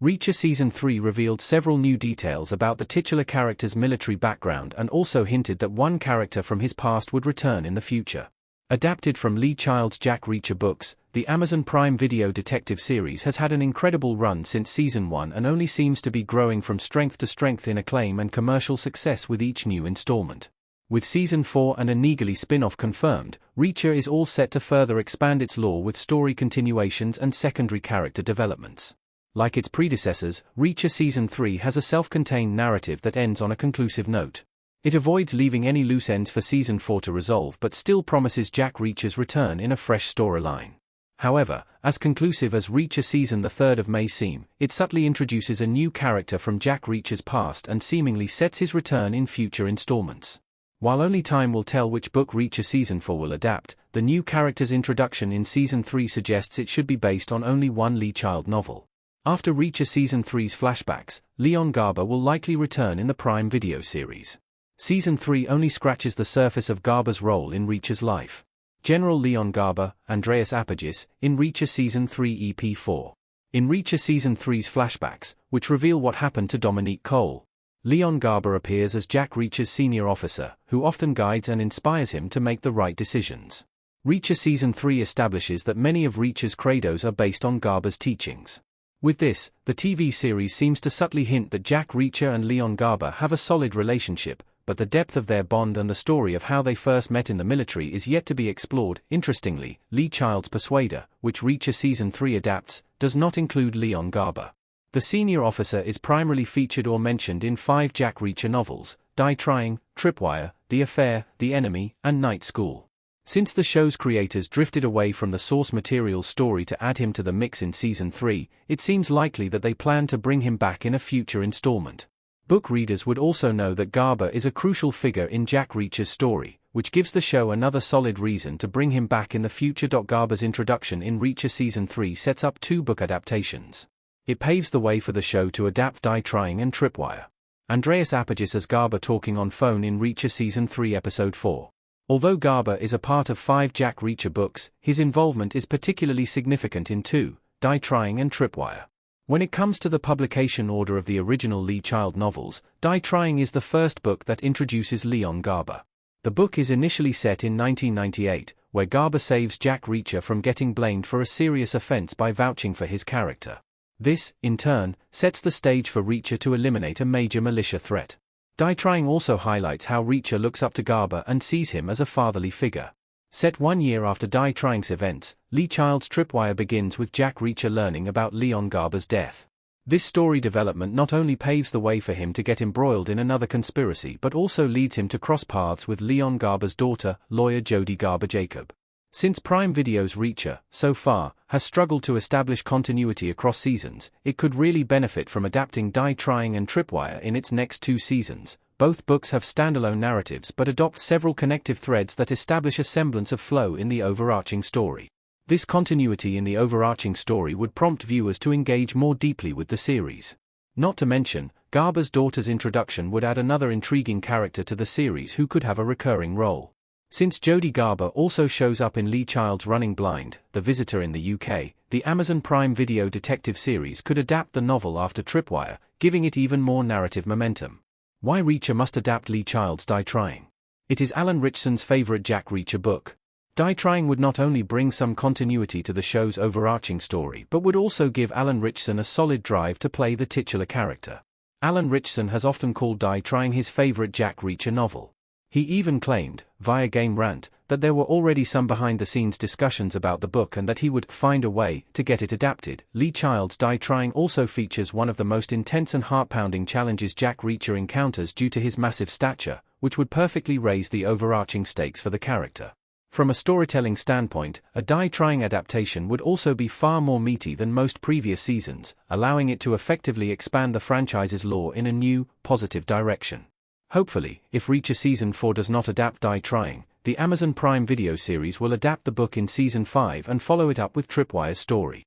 Reacher Season 3 revealed several new details about the titular character's military background and also hinted that one character from his past would return in the future. Adapted from Lee Child's Jack Reacher books, the Amazon Prime Video detective series has had an incredible run since Season 1 and only seems to be growing from strength to strength in acclaim and commercial success with each new installment. With Season 4 and a Neagerly spin-off confirmed, Reacher is all set to further expand its lore with story continuations and secondary character developments. Like its predecessors, Reacher Season 3 has a self-contained narrative that ends on a conclusive note. It avoids leaving any loose ends for Season 4 to resolve but still promises Jack Reacher's return in a fresh storyline. However, as conclusive as Reacher Season 3 may seem, it subtly introduces a new character from Jack Reacher's past and seemingly sets his return in future installments. While only time will tell which book Reacher Season 4 will adapt, the new character's introduction in Season 3 suggests it should be based on only one Lee Child novel. After Reacher Season 3's flashbacks, Leon Garber will likely return in the Prime Video series. Season 3 only scratches the surface of Garber's role in Reacher's life. General Leon Garber, Andreas Apagis, in Reacher Season 3 EP 4. In Reacher Season 3's flashbacks, which reveal what happened to Dominique Cole, Leon Garber appears as Jack Reacher's senior officer, who often guides and inspires him to make the right decisions. Reacher Season 3 establishes that many of Reacher's credos are based on Garber's teachings. With this, the TV series seems to subtly hint that Jack Reacher and Leon Garber have a solid relationship, but the depth of their bond and the story of how they first met in the military is yet to be explored. Interestingly, Lee Child's Persuader, which Reacher Season 3 adapts, does not include Leon Garber. The senior officer is primarily featured or mentioned in 5 Jack Reacher novels: Die Trying, Tripwire, The Affair, The Enemy, and Night School. Since the show's creators drifted away from the source material's story to add him to the mix in Season 3, it seems likely that they plan to bring him back in a future installment. Book readers would also know that Garber is a crucial figure in Jack Reacher's story, which gives the show another solid reason to bring him back in the future. Garber's introduction in Reacher Season 3 sets up 2 book adaptations. It paves the way for the show to adapt Die Trying and Tripwire. Andreas Apagis as Garber talking on phone in Reacher Season 3 Episode 4. Although Garber is a part of 5 Jack Reacher books, his involvement is particularly significant in 2, Die Trying and Tripwire. When it comes to the publication order of the original Lee Child novels, Die Trying is the first book that introduces Leon Garber. The book is initially set in 1998, where Garber saves Jack Reacher from getting blamed for a serious offense by vouching for his character. This, in turn, sets the stage for Reacher to eliminate a major militia threat. Die Trying also highlights how Reacher looks up to Garber and sees him as a fatherly figure. Set 1 year after Die Trying's events, Lee Child's Tripwire begins with Jack Reacher learning about Leon Garber's death. This story development not only paves the way for him to get embroiled in another conspiracy but also leads him to cross paths with Leon Garber's daughter, lawyer Jody Garber Jacob. Since Prime Video's Reacher, so far, has struggled to establish continuity across seasons, it could really benefit from adapting Die Trying and Tripwire in its next 2 seasons. Both books have standalone narratives but adopt several connective threads that establish a semblance of flow in the overarching story. This continuity in the overarching story would prompt viewers to engage more deeply with the series. Not to mention, Garber's daughter's introduction would add another intriguing character to the series who could have a recurring role. Since Jody Garber also shows up in Lee Child's Running Blind, The Visitor in the UK, the Amazon Prime Video detective series could adapt the novel after Tripwire, giving it even more narrative momentum. Why Reacher must adapt Lee Child's Die Trying? It is Alan Richson's favorite Jack Reacher book. Die Trying would not only bring some continuity to the show's overarching story but would also give Alan Richson a solid drive to play the titular character. Alan Richson has often called Die Trying his favorite Jack Reacher novel. He even claimed, via Game Rant, that there were already some behind-the-scenes discussions about the book and that he would find a way to get it adapted. Lee Child's Die Trying also features one of the most intense and heart-pounding challenges Jack Reacher encounters due to his massive stature, which would perfectly raise the overarching stakes for the character. From a storytelling standpoint, a Die Trying adaptation would also be far more meaty than most previous seasons, allowing it to effectively expand the franchise's lore in a new, positive direction. Hopefully, if Reacher Season 4 does not adapt Die Trying, the Amazon Prime Video series will adapt the book in Season 5 and follow it up with Tripwire's story.